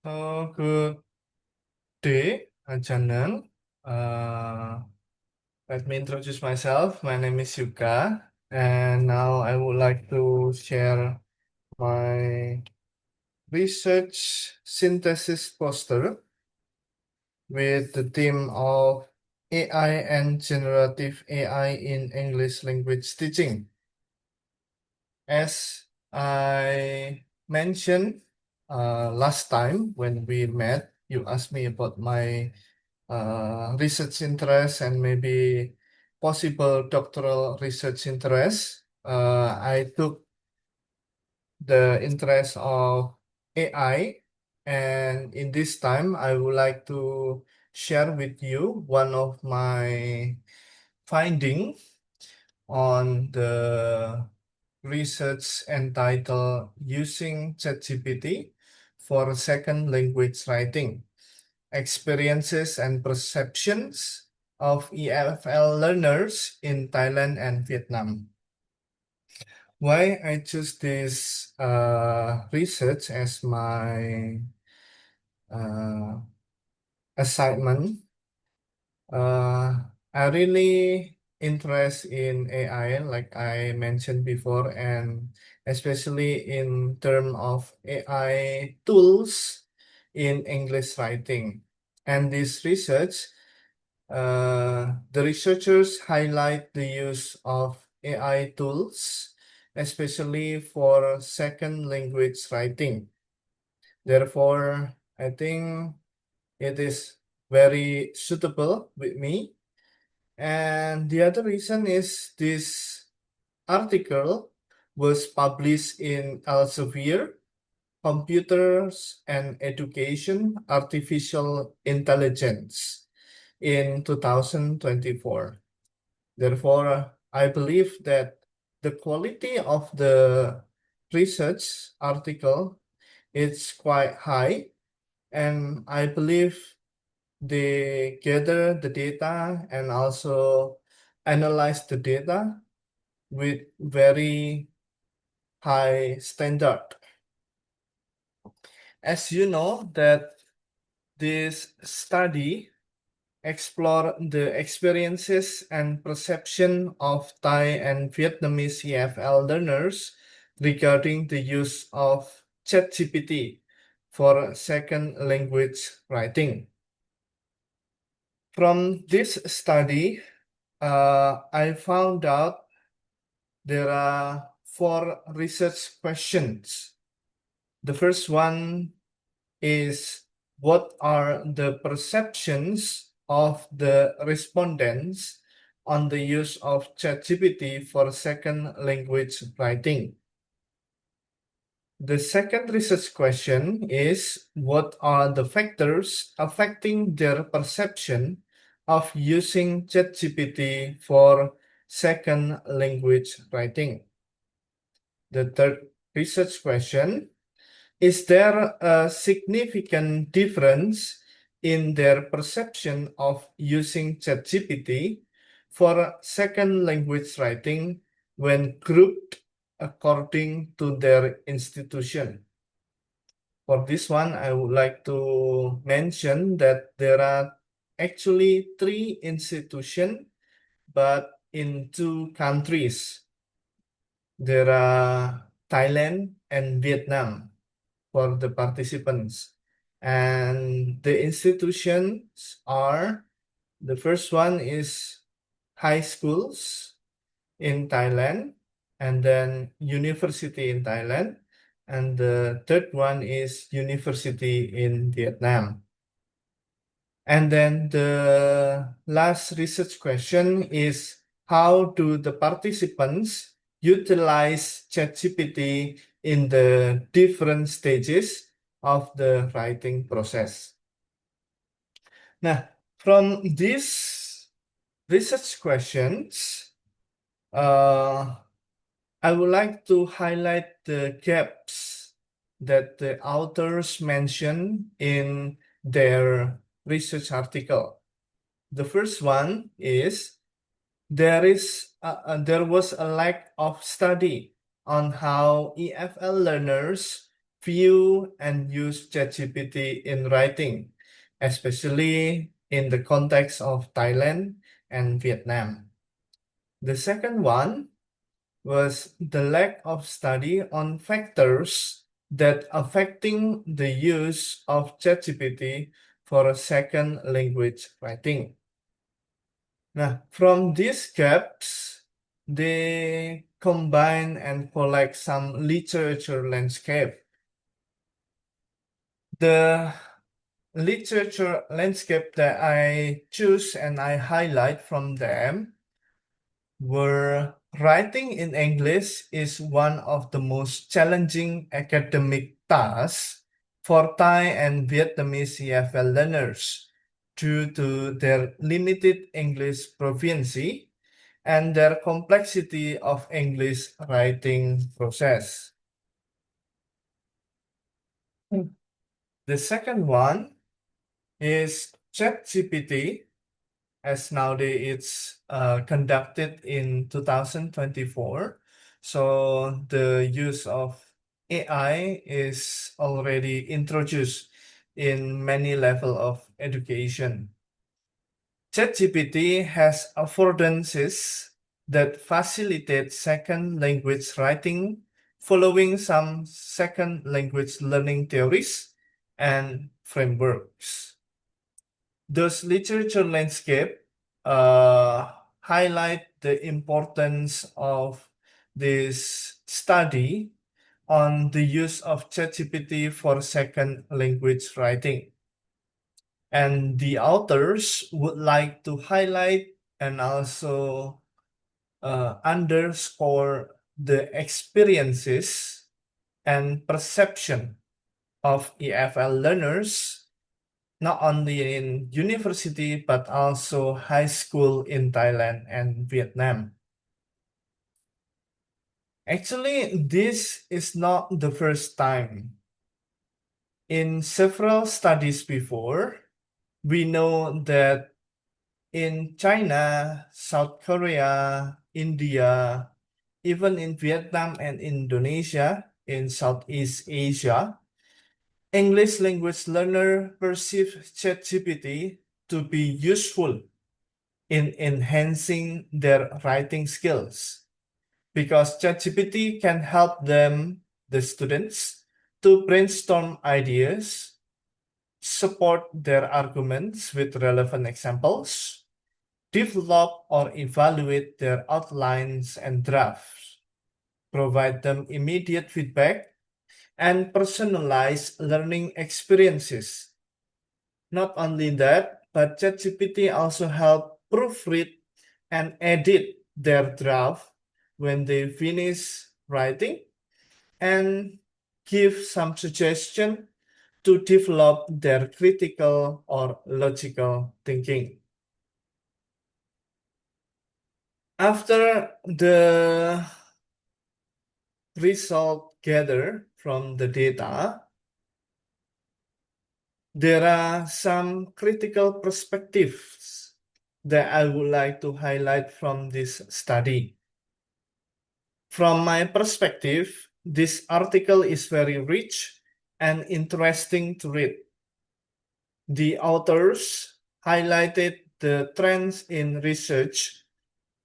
Good day, Janan. Uh, Let me introduce myself. My name is Yuka, and now I would like to share my research synthesis poster with the theme of AI and generative AI in English language teaching. As I mentioned last time when we met, you asked me about my research interest and maybe possible doctoral research interest. I took the interest of AI, and in this time, I would like to share with you one of my findings on the research entitled Using ChatGPT for Second Language Writing. Experiences and perceptions of EFL learners in Thailand and Vietnam. Why I choose this research as my uh, assignment? I really interest in AI, like I mentioned before, and especially in terms of AI tools in English writing. And this research, the researchers highlight the use of AI tools, especially for second language writing. Therefore, I think it is very suitable with me. And the other reason is this article was published in Elsevier, Computers and Education, Artificial Intelligence in 2024. Therefore, I believe that the quality of the research article is quite high, and I believe they gather the data and also analyze the data with very high standard. As you know that this study explore the experiences and perception of Thai and Vietnamese EFL learners regarding the use of ChatGPT for second language writing. From this study, I found out there are 4 research questions. The first one is, what are the perceptions of the respondents on the use of ChatGPT for second language writing? The second research question is, what are the factors affecting their perception of using ChatGPT for second language writing? The third research question, is there a significant difference in their perception of using ChatGPT for second language writing when grouped according to their institution? For this one, I would like to mention that there are actually 3 institutions, but in 2 countries. There are Thailand and Vietnam for the participants. And the institutions are, the first one is high schools in Thailand, and then university in Thailand, and the third one is university in Vietnam. And then the last research question is, how do the participants utilize ChatGPT in the different stages of the writing process? Nah, from these research questions, uh, I would like to highlight the gaps that the authors mention in their research article. The first one is, there was a lack of study on how EFL learners view and use ChatGPT in writing, especially in the context of Thailand and Vietnam. The second one was the lack of study on factors that affecting the use of ChatGPT for a second language writing. Now, from these gaps, they combine and collect some literature landscape. The literature landscape that I choose and I highlight from them were writing in English is one of the most challenging academic tasks for Thai and Vietnamese EFL learners due to their limited English proficiency and their complexity of English writing process. The second one is ChatGPT, as nowadays it's conducted in 2024. So the use of AI is already introduced in many level of education. ChatGPT has affordances that facilitate second language writing following some second language learning theories and frameworks. Those literature landscape highlight the importance of this study on the use of ChatGPT for second language writing. And the authors would like to highlight and also underscore the experiences and perception of EFL learners, not only in university but also high school in Thailand and Vietnam. Actually, this is not the first time. In several studies before, we know that in China, South Korea, India, even in Vietnam and Indonesia, in Southeast Asia, English language learner perceive ChatGPT to be useful in enhancing their writing skills because ChatGPT can help them, the students, to brainstorm ideas, support their arguments with relevant examples, develop or evaluate their outlines and drafts, provide them immediate feedback, and personalize learning experiences. Not only that, but ChatGPT also help proofread and edit their draft when they finish writing and give some suggestion to develop their critical or logical thinking. After the result gathered from the data, there are some critical perspectives that I would like to highlight from this study. From my perspective, this article is very rich and interesting to read. The authors highlighted the trends in research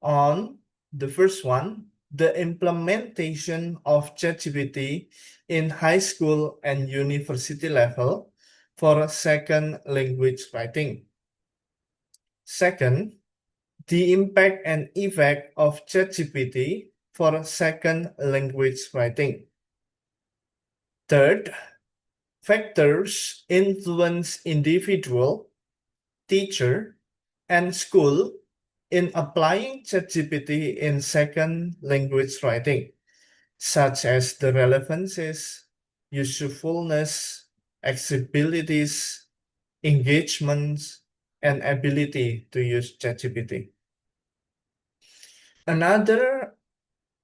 on the first one, the implementation of ChatGPT in high school and university level for second language writing. Second, the impact and effect of ChatGPT for second language writing. Third, factors influence individual, teacher, and school in applying ChatGPT in second language writing, such as the relevances, usefulness, accessibilities, engagements, and ability to use ChatGPT. Another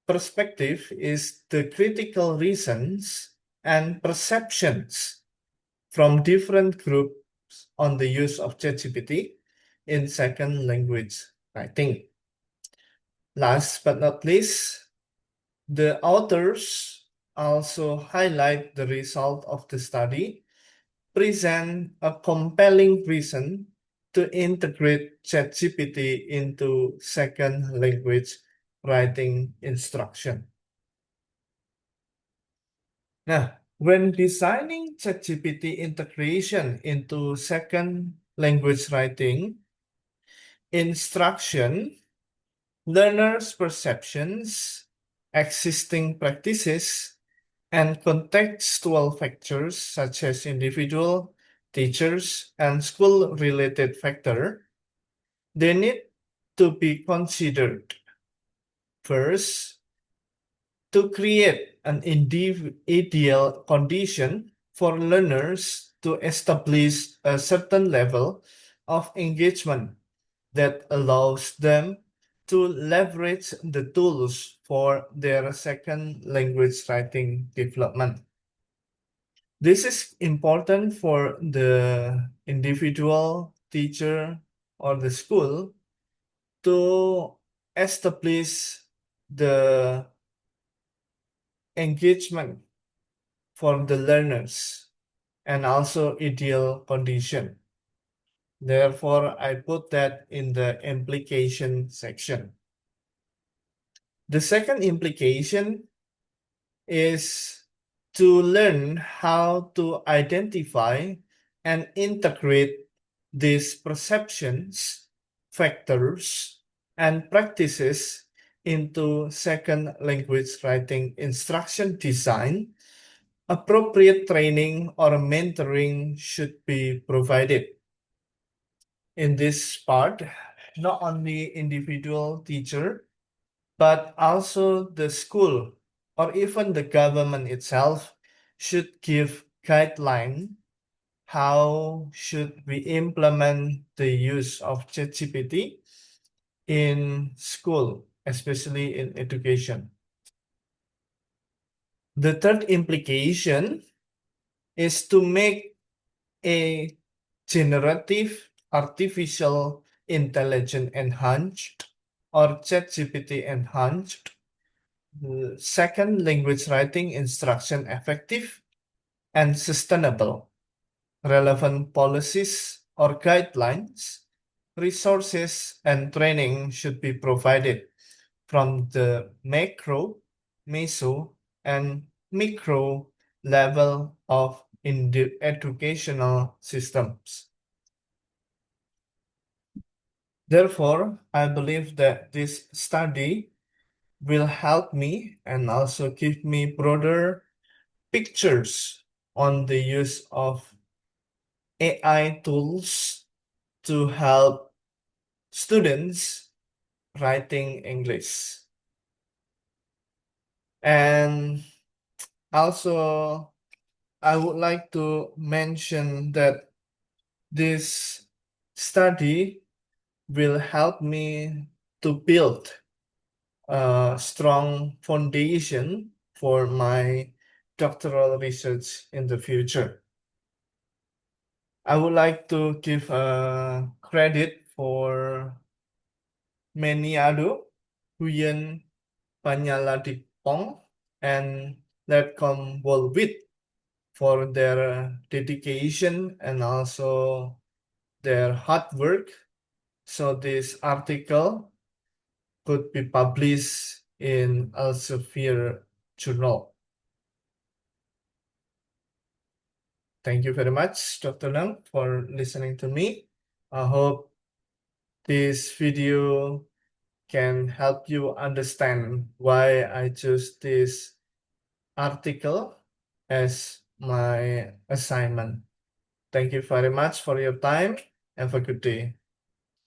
perspective is the critical reasons and perceptions from different groups on the use of ChatGPT in second language writing. Last but not least, the authors also highlight the result of the study, present a compelling reason to integrate ChatGPT into second language writing instruction. Now, when designing ChatGPT integration into second language writing instruction, learners' perceptions, existing practices, and contextual factors such as individual, teachers, and school-related factor, they need to be considered. First, to create an ideal condition for learners to establish a certain level of engagement that allows them to leverage the tools for their second language writing development. This is important for the individual, teacher, or the school to establish the engagement for the learners and also ideal condition. Therefore, I put that in the implication section. The second implication is to learn how to identify and integrate these perceptions, factors, and practices into second language writing instruction design. Appropriate training or mentoring should be provided. In this part, not only individual teacher, but also the school or even the government itself should give guideline how should we implement the use of ChatGPT in school, especially in education. The third implication is to make a generative artificial intelligence enhanced or ChatGPT enhanced second language writing instruction effective and sustainable. Relevant policies or guidelines, resources, and training should be provided from the macro, meso, and micro level of educational systems. Therefore, I believe that this study will help me and also give me broader pictures on the use of AI tools to help students writing English. And also, I would like to mention that this study will help me to build a strong foundation for my doctoral research in the future. I would like to give credit for Meniado, Huyen Panyaladipong, and Letcom Wolwit for their dedication and also their hard work. So this article could be published in Elsevier Journal. Thank you very much, Dr. Nang, for listening to me. I hope this video can help you understand why I choose this article as my assignment. Thank you very much for your time. Have a good day.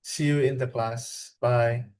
See you in the class. Bye.